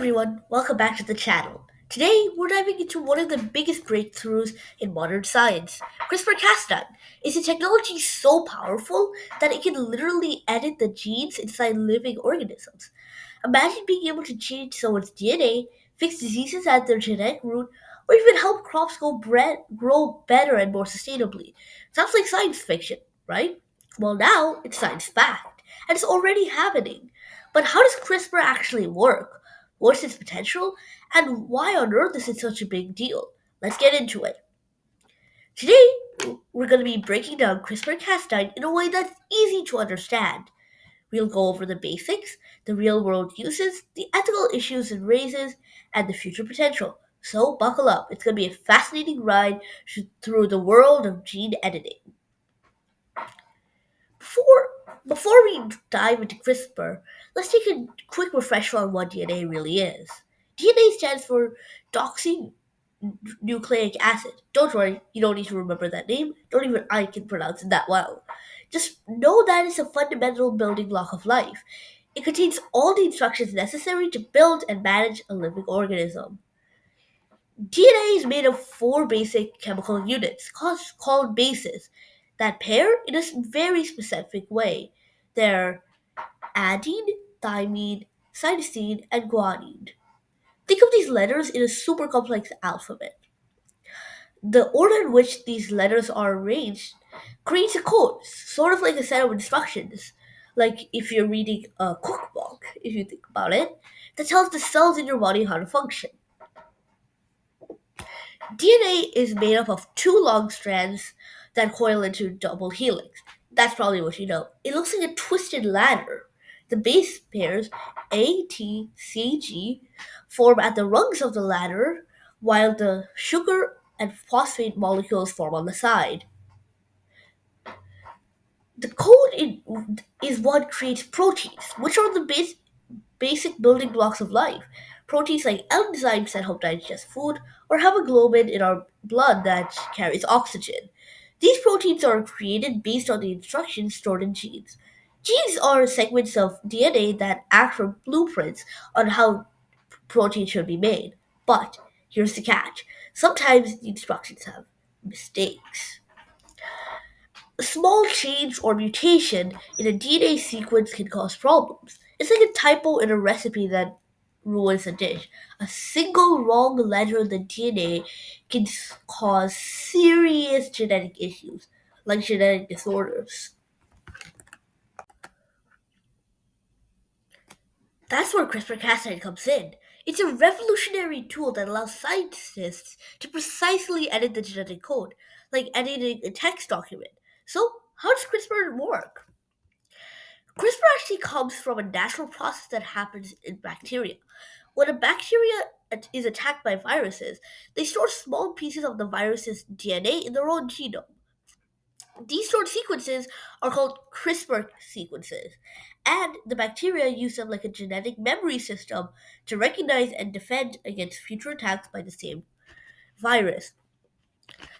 everyone, welcome back to the channel. Today we're diving into one of the biggest breakthroughs in modern science, CRISPR-Cas9. Is a technology so powerful that it can literally edit the genes inside living organisms. Imagine being able to change someone's DNA, fix diseases at their genetic root, or even help crops grow better and more sustainably. Sounds like science fiction, right? Well, now it's science fact, and it's already happening. But how does CRISPR actually work? What's its potential? And why on earth is it such a big deal? Let's get into it. Today, we're going to be breaking down CRISPR-Cas9 in a way that's easy to understand. We'll go over the basics, the real world uses, the ethical issues it raises, and the future potential. So buckle up, it's going to be a fascinating ride through the world of gene editing. Before, before we dive into CRISPR, let's take a quick refresher on what DNA really is. DNA stands for deoxynucleic acid. Don't worry, you don't need to remember that name. Don't even I can pronounce it that well. Just know that it's a fundamental building block of life. It contains all the instructions necessary to build and manage a living organism. DNA is made of four basic chemical units called bases that pair in a very specific way. They're adenine, thymine, cytosine, and guanine. Think of these letters in a super complex alphabet. The order in which these letters are arranged creates a code, sort of like a set of instructions. Like if you're reading a cookbook, if you think about it, that tells the cells in your body how to function. DNA is made up of two long strands that coil into double helix. That's probably what you know. It looks like a twisted ladder. The base pairs A, T, C, G form at the rungs of the ladder, while the sugar and phosphate molecules form on the side. The is what creates proteins, which are the basic building blocks of life. Proteins like enzymes that help digest food, or hemoglobin in our blood that carries oxygen. These proteins are created based on the instructions stored in genes. Genes are segments of DNA that act as blueprints on how protein should be made. But here's the catch, sometimes the instructions have mistakes. A small change or mutation in a DNA sequence can cause problems. It's like a typo in a recipe that ruins a dish. A single wrong letter in the DNA can cause serious genetic issues, like genetic disorders. That's where CRISPR-Cas9 comes in. It's a revolutionary tool that allows scientists to precisely edit the genetic code, like editing a text document. So, how does CRISPR work? CRISPR actually comes from a natural process that happens in bacteria. When a bacteria is attacked by viruses, they store small pieces of the virus's DNA in their own genome. These stored sequences are called CRISPR sequences, and the bacteria use them like a genetic memory system to recognize and defend against future attacks by the same virus.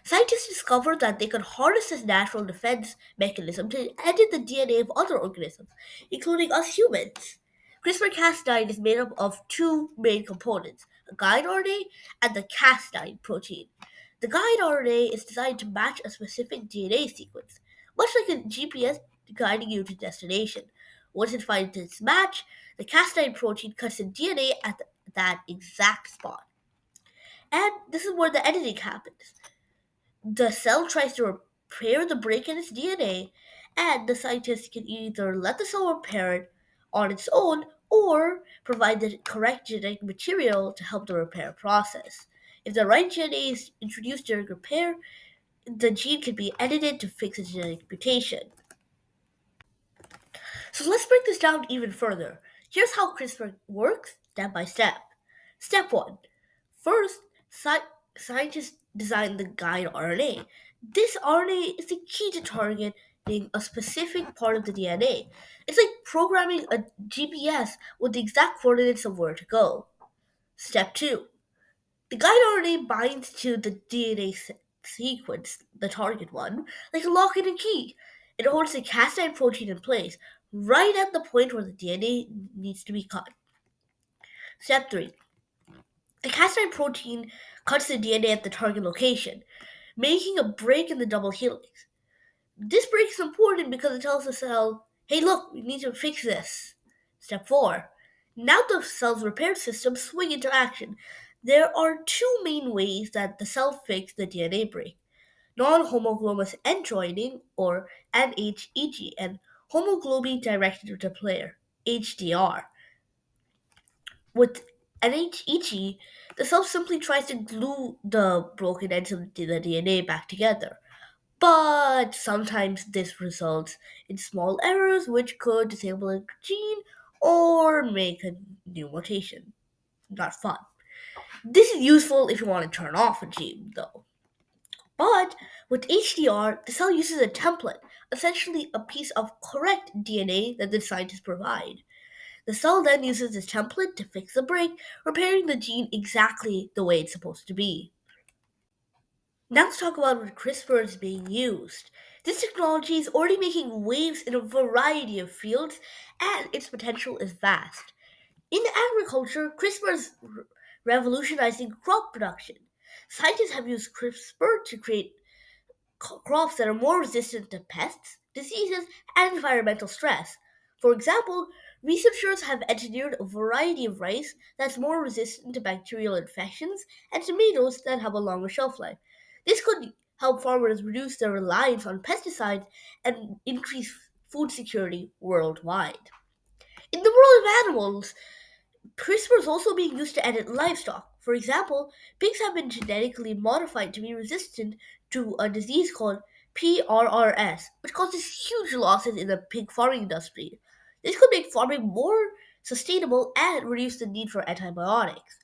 Scientists discovered that they could harness this natural defense mechanism to edit the DNA of other organisms, including us humans. CRISPR-Cas9 is made up of two main components, a guide RNA and the Cas9 protein. The guide RNA is designed to match a specific DNA sequence, much like a GPS guiding you to destination. Once it finds its match, the Cas9 protein cuts the DNA at that exact spot. And this is where the editing happens. The cell tries to repair the break in its DNA, and the scientist can either let the cell repair it on its own or provide the correct genetic material to help the repair process. If the right DNA is introduced during repair, the gene can be edited to fix a genetic mutation. So let's break this down even further. Here's how CRISPR works step by step. Step 1. First, scientists design the guide RNA. This RNA is the key to targeting a specific part of the DNA. It's like programming a GPS with the exact coordinates of where to go. Step 2. The guide RNA binds to the DNA sequence, the target one, like a lock and a key. It holds the Cas9 protein in place, right at the point where the DNA needs to be cut. Step 3. The Cas9 protein cuts the DNA at the target location, making a break in the double helix. This break is important because it tells the cell, hey, look, we need to fix this. Step 4. Now the cell's repair systems swing into action. There are two main ways that the cell fixes the DNA break: non homologous end joining, or NHEG, and homoglobin directed repair, HDR. With NHEG, the cell simply tries to glue the broken ends of the DNA back together. But sometimes this results in small errors which could disable a gene or make a new mutation. Not fun. This is useful if you want to turn off a gene, though. But with HDR, the cell uses a template, essentially a piece of correct DNA that the scientists provide. The cell then uses this template to fix the break, repairing the gene exactly the way it's supposed to be. Now let's talk about when CRISPR is being used. This technology is already making waves in a variety of fields, and its potential is vast. In agriculture, CRISPR is revolutionizing crop production. Scientists have used CRISPR to create crops that are more resistant to pests, diseases, and environmental stress. For example, researchers have engineered a variety of rice that's more resistant to bacterial infections and tomatoes that have a longer shelf life. This could help farmers reduce their reliance on pesticides and increase food security worldwide. In the world of animals, CRISPR is also being used to edit livestock. For example, pigs have been genetically modified to be resistant to a disease called PRRS, which causes huge losses in the pig farming industry. This could make farming more sustainable and reduce the need for antibiotics.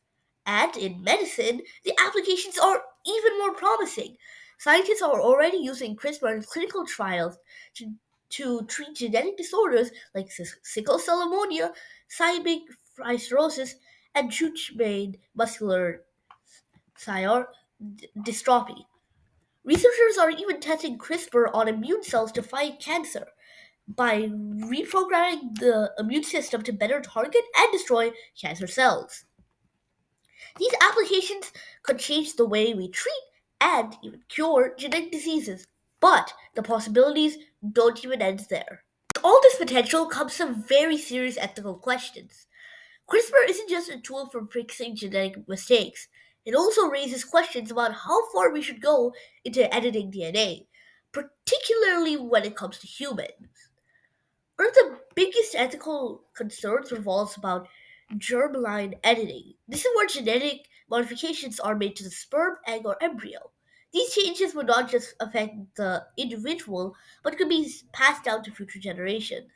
And in medicine, the applications are even more promising. Scientists are already using CRISPR in clinical trials to, to treat genetic disorders like sickle cell anemia, cymic fibrosis, and Duchenne muscular dystrophy. Researchers are even testing CRISPR on immune cells to fight cancer by reprogramming the immune system to better target and destroy cancer cells. These applications could change the way we treat and even cure genetic diseases, but the possibilities don't even end there. With all this potential comes some very serious ethical questions. CRISPR isn't just a tool for fixing genetic mistakes. It also raises questions about how far we should go into editing DNA, particularly when it comes to humans. One of the biggest ethical concerns revolves about germline editing. This is where genetic modifications are made to the sperm, egg, or embryo. These changes would not just affect the individual, but could be passed down to future generations.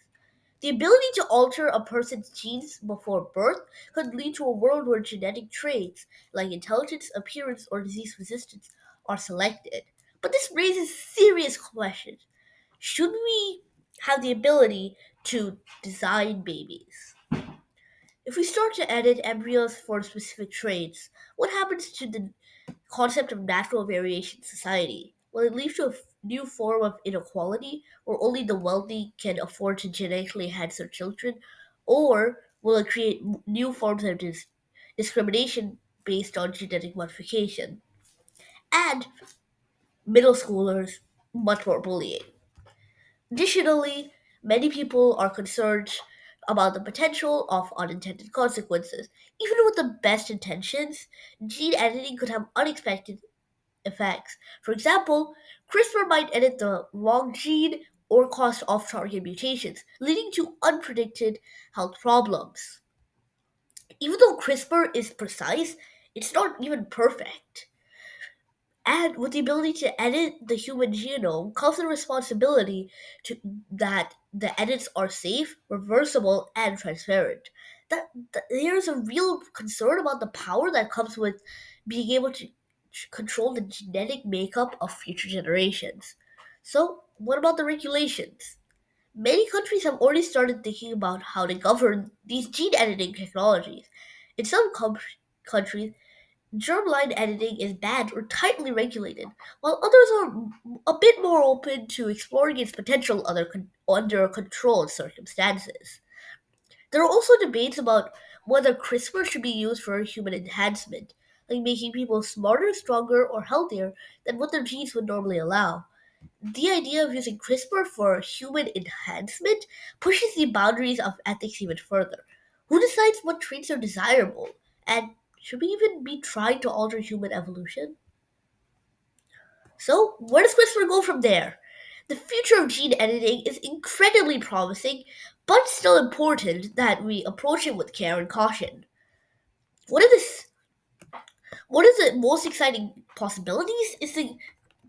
The ability to alter a person's genes before birth could lead to a world where genetic traits like intelligence, appearance, or disease resistance are selected. But this raises serious questions. Should we have the ability to design babies? If we start to edit embryos for specific traits, what happens to the concept of natural variation in society? Will it lead to a new form of inequality where only the wealthy can afford to genetically enhance their children? Or will it create new forms of discrimination based on genetic modification? And middle schoolers, much more bullying. Additionally, many people are concerned about the potential of unintended consequences. Even with the best intentions, gene editing could have unexpected effects. For example, CRISPR might edit the wrong gene or cause off target mutations, leading to unpredicted health problems. Even though CRISPR is precise, it's not even perfect. And with the ability to edit the human genome comes the responsibility to that the edits are safe, reversible, and transparent. That there's a real concern about the power that comes with being able to control the genetic makeup of future generations. So, what about the regulations? Many countries have already started thinking about how to govern these gene editing technologies. In some countries, germline editing is banned or tightly regulated, while others are a bit more open to exploring its potential under controlled circumstances. There are also debates about whether CRISPR should be used for human enhancement, like making people smarter, stronger, or healthier than what their genes would normally allow. The idea of using CRISPR for human enhancement pushes the boundaries of ethics even further. Who decides what traits are desirable? And should we even be trying to alter human evolution? So, where does CRISPR go from there? The future of gene editing is incredibly promising, but still important that we approach it with care and caution. One of the One of the most exciting possibilities is the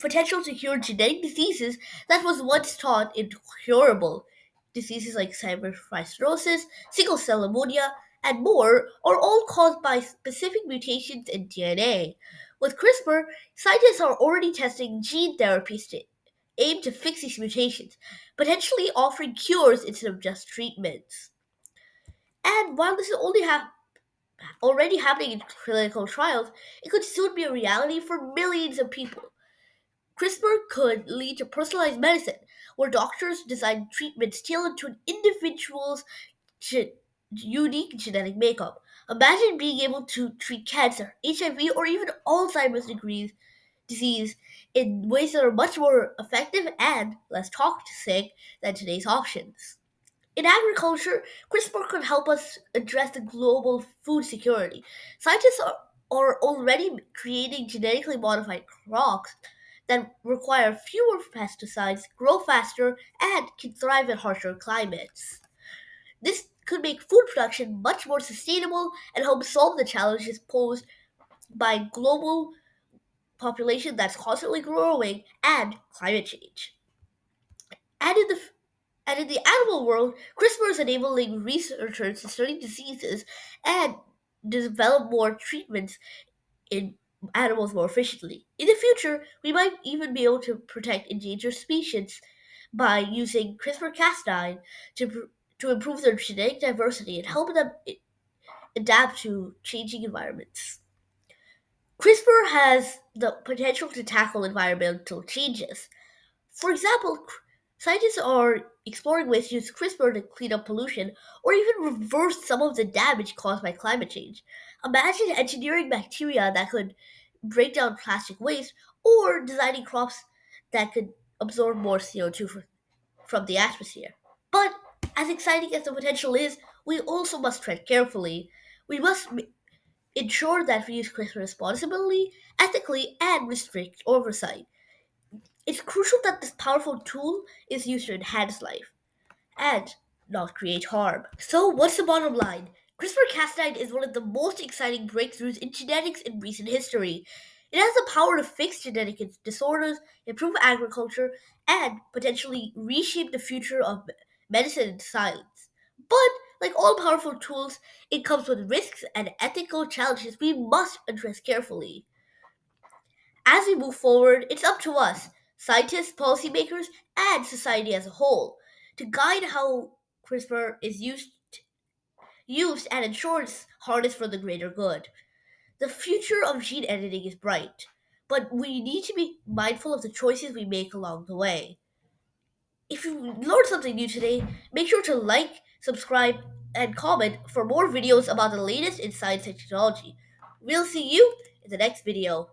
potential to cure genetic diseases that was once thought incurable. Diseases like cyberfibrosis, sickle cell anemia, and more are all caused by specific mutations in DNA. With CRISPR, scientists are already testing gene therapies to aim to fix these mutations, potentially offering cures instead of just treatments. And while this is already happening in clinical trials, it could soon be a reality for millions of people. CRISPR could lead to personalized medicine, where doctors design treatments tailored to an individual's ge- unique genetic makeup. Imagine being able to treat cancer, HIV, or even Alzheimer's disease in ways that are much more effective and less toxic than today's options. In agriculture, CRISPR could help us address the global food security. Scientists are already creating genetically modified crops that require fewer pesticides, grow faster, and can thrive in harsher climates. This could make food production much more sustainable and help solve the challenges posed by global population that's constantly growing and climate change. And in the And in the animal world, CRISPR is enabling researchers to study diseases and develop more treatments in animals more efficiently. In the future, we might even be able to protect endangered species by using CRISPR-Cas9 to improve their genetic diversity and help them adapt to changing environments. CRISPR has the potential to tackle environmental changes. For example, scientists are exploring ways to use CRISPR to clean up pollution or even reverse some of the damage caused by climate change. Imagine engineering bacteria that could break down plastic waste or designing crops that could absorb more CO2 from the atmosphere. But as exciting as the potential is, we also must tread carefully. We must ensure that we use CRISPR responsibly, ethically, and restrict oversight. It's crucial that this powerful tool is used to enhance life and not create harm. So, what's the bottom line? CRISPR-Cas9 is one of the most exciting breakthroughs in genetics in recent history. It has the power to fix genetic disorders, improve agriculture, and potentially reshape the future of medicine and science. But, like all powerful tools, it comes with risks and ethical challenges we must address carefully. As we move forward, it's up to us, scientists, policymakers, and society as a whole, to guide how CRISPR is used and ensure it's harnessed for the greater good. The future of gene editing is bright, but we need to be mindful of the choices we make along the way. If you learned something new today, make sure to like, subscribe, and comment for more videos about the latest in science and technology. We'll see you in the next video.